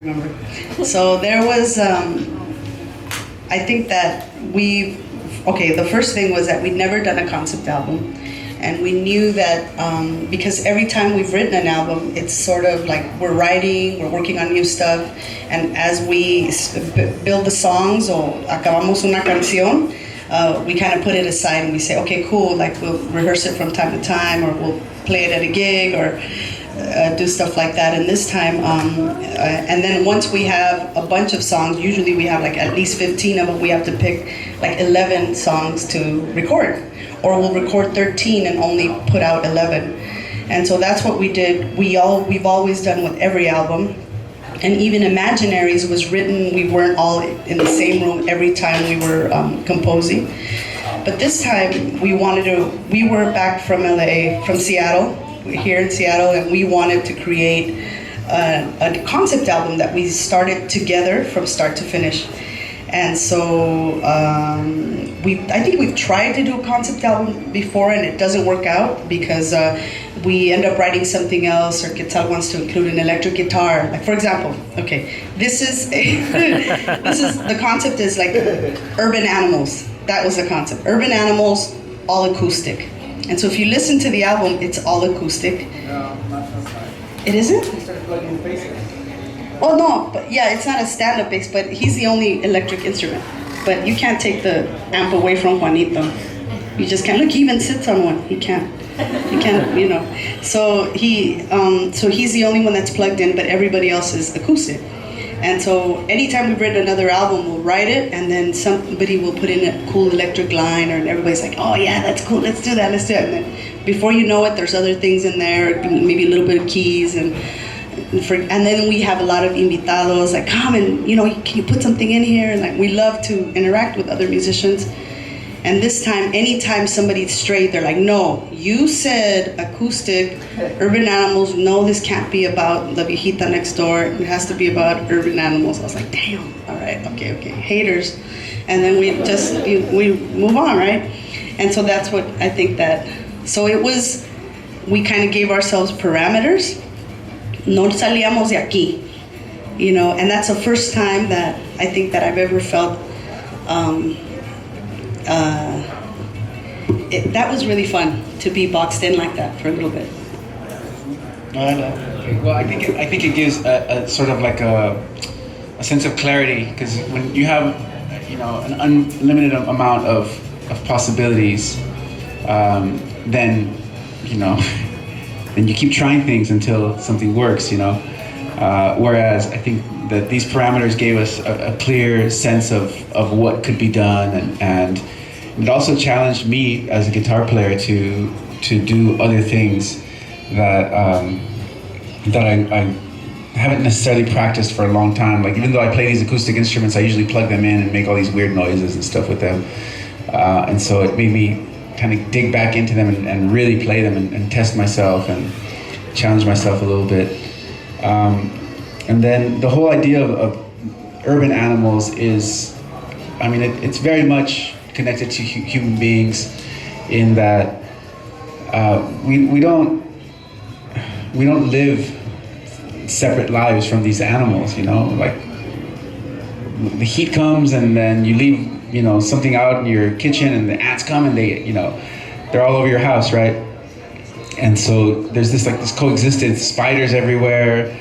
Remember. So there was, I think that the first thing was that we'd never done a concept album. And we knew that because every time we've written an album, it's sort of like we're writing, we're working on new stuff. And as we build the songs, or acabamos una canción, we kind of put it aside and we say, okay, cool, like we'll rehearse it from time to time, or we'll play it at a gig, or do stuff like that. And this time, and then once we have a bunch of songs, usually we have like at least 15 of them, we have to pick like 11 songs to record. Or we'll record 13 and only put out 11. And so that's what we did. We've always done with every album. And even Imaginaries was written, we weren't all in the same room every time we were composing. But this time we were back from LA, from Seattle, here in Seattle, and we wanted to create a concept album that we started together from start to finish. And so I think we've tried to do a concept album before and it doesn't work out because we end up writing something else, or Quetzal wants to include an electric guitar. Like, for example, okay, the concept is like urban animals. That was the concept. Urban animals, all acoustic. And so if you listen to the album, it's all acoustic. No, that's not. It isn't? You started plugging the bass in. Oh no, but yeah, it's not a stand-up bass, but he's the only electric instrument. But you can't take the amp away from Juanito. You just can't. Look, he even sits on one. He can't, you know. So he's the only one that's plugged in, but everybody else is acoustic. And so anytime we've written another album, we'll write it, and then somebody will put in a cool electric line, and everybody's like, oh yeah, that's cool, let's do that. And then before you know it, there's other things in there, maybe a little bit of keys, and then we have a lot of invitados, like, come and, can you put something in here? And like, we love to interact with other musicians. And this time, anytime somebody's straight, they're like, no, you said acoustic, urban animals, no, this can't be about the viejita next door, it has to be about urban animals. I was like, damn, all right, okay, haters. And then we move on, right? And so that's what I think so we kind of gave ourselves parameters. No salíamos de aquí, and that's the first time that I think that I've ever felt that was really fun to be boxed in like that for a little bit. Well, I think it gives a sort of like a sense of clarity, because when you have an unlimited amount of possibilities, then and you keep trying things until something works, whereas I think that these parameters gave us a clear sense of what could be done, and it also challenged me as a guitar player to do other things that I haven't necessarily practiced for a long time. Like, even though I play these acoustic instruments, I usually plug them in and make all these weird noises and stuff with them, and so it made me kind of dig back into them and really play them and test myself and challenge myself a little bit. And then the whole idea of urban animals is, it's very much connected to human beings in that we don't live separate lives from these animals, like the heat comes and then you leave something out in your kitchen and the ants come and they're all over your house, right? And so there's this coexistence, spiders everywhere,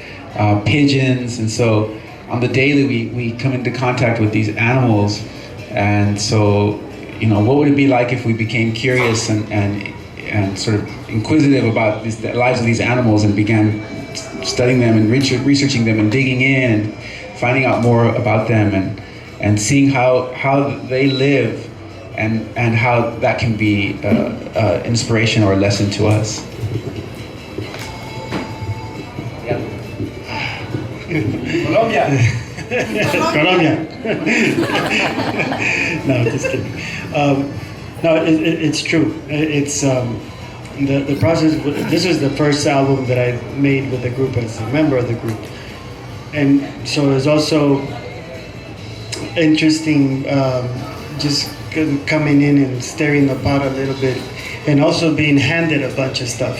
pigeons, and so on the daily we come into contact with these animals, and so what would it be like if we became curious and sort of inquisitive about the lives of these animals and began studying them and researching them and digging in and finding out more about them and seeing how they live and how that can be inspiration or a lesson to us. Colombia. Colombia. No, just kidding. No, it's true. It's the process. This is the first album that I made with the group as a member of the group, and so it's also interesting just coming in and stirring the pot a little bit, and also being handed a bunch of stuff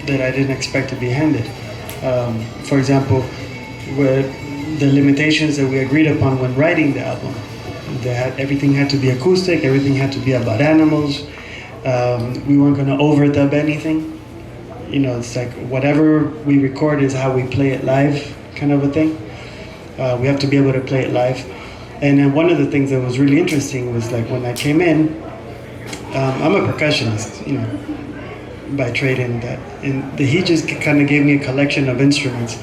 that I didn't expect to be handed. For example, where the limitations that we agreed upon when writing the album. Everything had to be acoustic, everything had to be about animals. We weren't going to overdub anything. You know, it's like whatever we record is how we play it live, kind of a thing. We have to be able to play it live. And then one of the things that was really interesting was like when I came in, I'm a percussionist, you know, by trade in that. And he just kind of gave me a collection of instruments.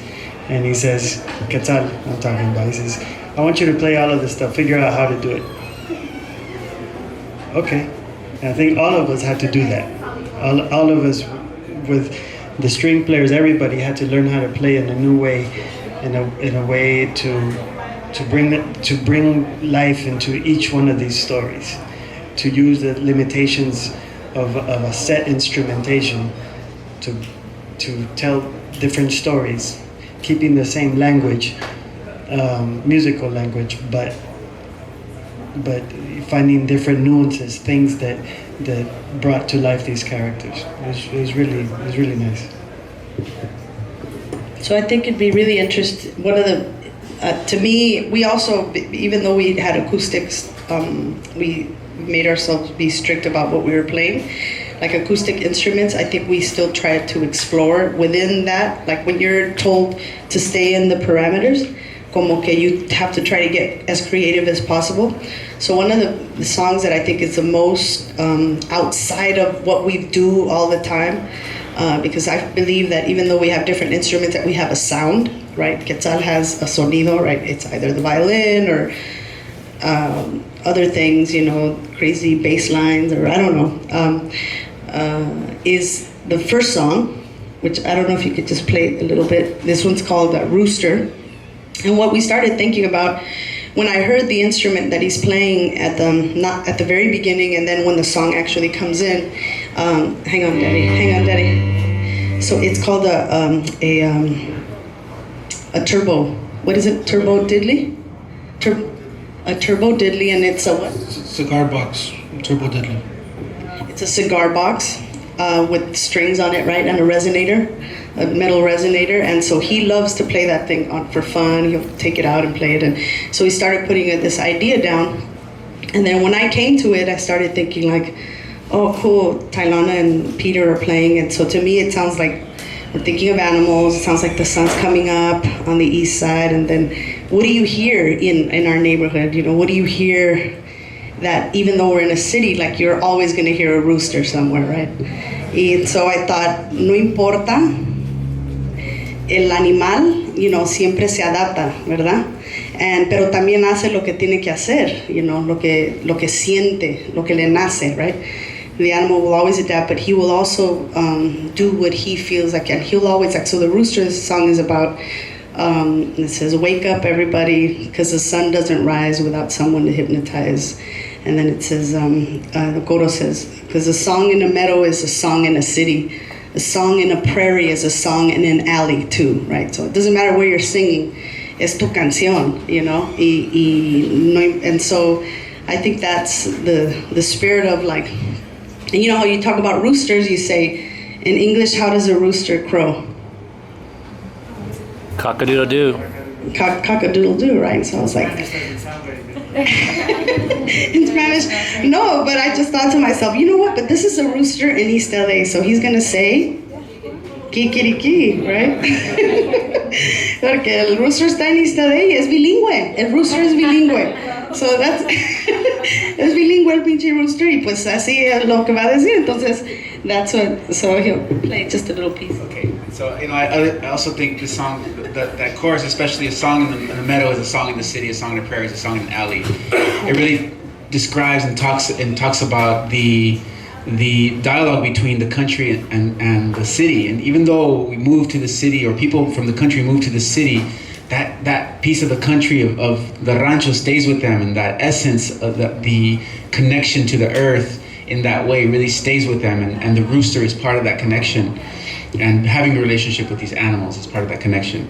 And he says, Quetzal, I'm talking about, he says, I want you to play all of this stuff, figure out how to do it. Okay. And I think all of us had to do that. All of us, with the string players, everybody had to learn how to play in a new way, in a way to bring life into each one of these stories, to use the limitations of a set instrumentation to tell different stories, keeping the same language, musical language, but finding different nuances, things that brought to life these characters. It was really nice. So I think it'd be really interesting. One of the, to me, we also, even though we had acoustics, we made ourselves be strict about what we were playing. Like acoustic instruments, I think we still tried to explore within that. Like when you're told to stay in the parameters, como que you have to try to get as creative as possible. So one of the songs that I think is the most outside of what we do all the time, because I believe that even though we have different instruments, that we have a sound, right? Quetzal has a sonido, right? It's either the violin or other things, you know, crazy bass lines, or I don't know, is the first song, which I don't know if you could just play a little bit. This one's called Rooster. And what we started thinking about when I heard the instrument that he's playing not at the very beginning, and then when the song actually comes in, hang on, Daddy. So it's called a turbo. What is it? Turbo diddly? A turbo diddly, and it's a what? Cigar box, turbo diddly. It's a cigar box with strings on it, right, and a resonator, a metal resonator. And so he loves to play that thing for fun. He'll take it out and play it. And so he started putting this idea down. And then when I came to it, I started thinking like, oh, cool, Tailana and Peter are playing. And so to me, it sounds like we're thinking of animals. It sounds like the sun's coming up on the east side. And then what do you hear in our neighborhood? You know, what do you hear that even though we're in a city, like you're always going to hear a rooster somewhere, right? And so I thought, no importa, el animal, you know, siempre se adapta, ¿verdad? Pero también hace lo que tiene que hacer, you know, lo que siente, lo que le nace, right? The animal will always adapt, but he will also do what he feels like, and he'll always like. So the rooster song is about. It says, "Wake up, everybody, because the sun doesn't rise without someone to hypnotize." And then it says, the coro says, "Because a song in a meadow is a song in a city. A song in a prairie is a song in an alley too, right? So it doesn't matter where you're singing, es tu canción, you know." And so I think that's the spirit of like, and you know how you talk about roosters, you say, in English, how does a rooster crow? Cock-a-doodle-doo. Cock-a-doodle-doo, right? So I was like, in Spanish, no, but I just thought to myself, you know what, but this is a rooster in East LA, so he's gonna say, kikiriki, right? Porque el rooster está en East LA y es bilingüe, el rooster es bilingüe. So that's, es bilingüe el pinche rooster, y pues así es lo que va a decir, entonces, that's what, so he'll play just a little piece. Okay, so you know, I also think the song, that chorus, especially a song in the meadow is a song in the city, a song in the prairie is a song in the alley. It really describes and talks about the dialogue between the country and the city. And even though we move to the city, or people from the country move to the city, that piece of the country of the rancho stays with them, and that essence of the connection to the earth in that way really stays with them, and the rooster is part of that connection, and having a relationship with these animals is part of that connection.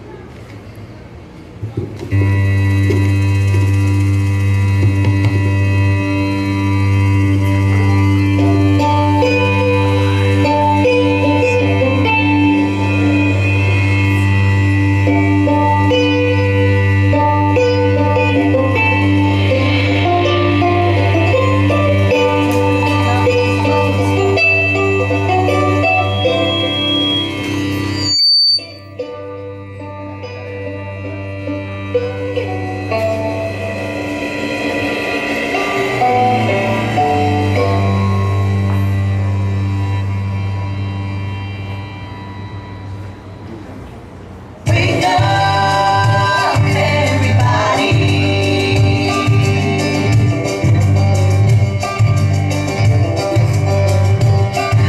Wake up, everybody.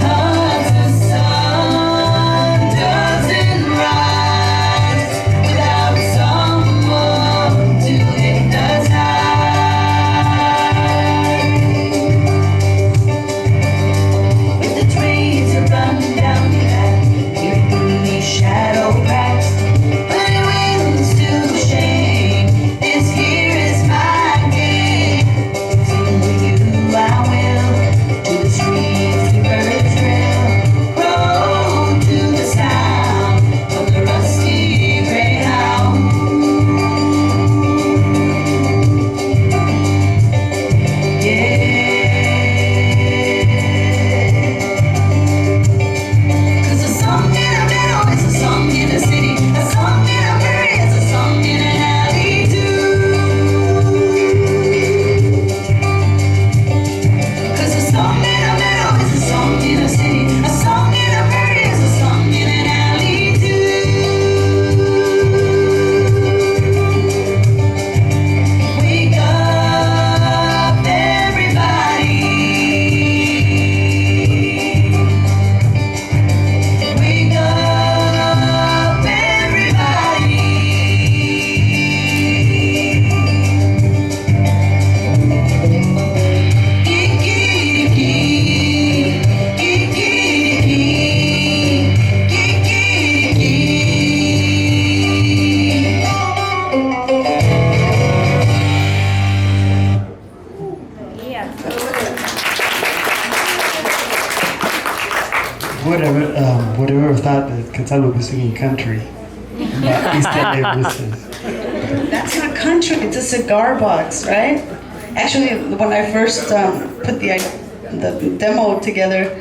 Cause the sun doesn't rise without someone to hypnotize. With the trees are running down your back, you're through these shadow cracks. Putting wings to shame. This here is my game. Sing with you I will. To the streets the birds drill. Roll to the sound of the rusty greyhound. Yeah. Cause a song in a meadow is a song in a city. A song in a prairie is a song in an alley too. Cause a song in a meadow is a song in a city. A song in a prairie is a song in an alley too. Wake up, everybody. Wake up, everybody. Whatever thought that Quetzal would be singing country about East LA Voices. That's not country, it's a cigar box, right? Actually, when I first put the demo together,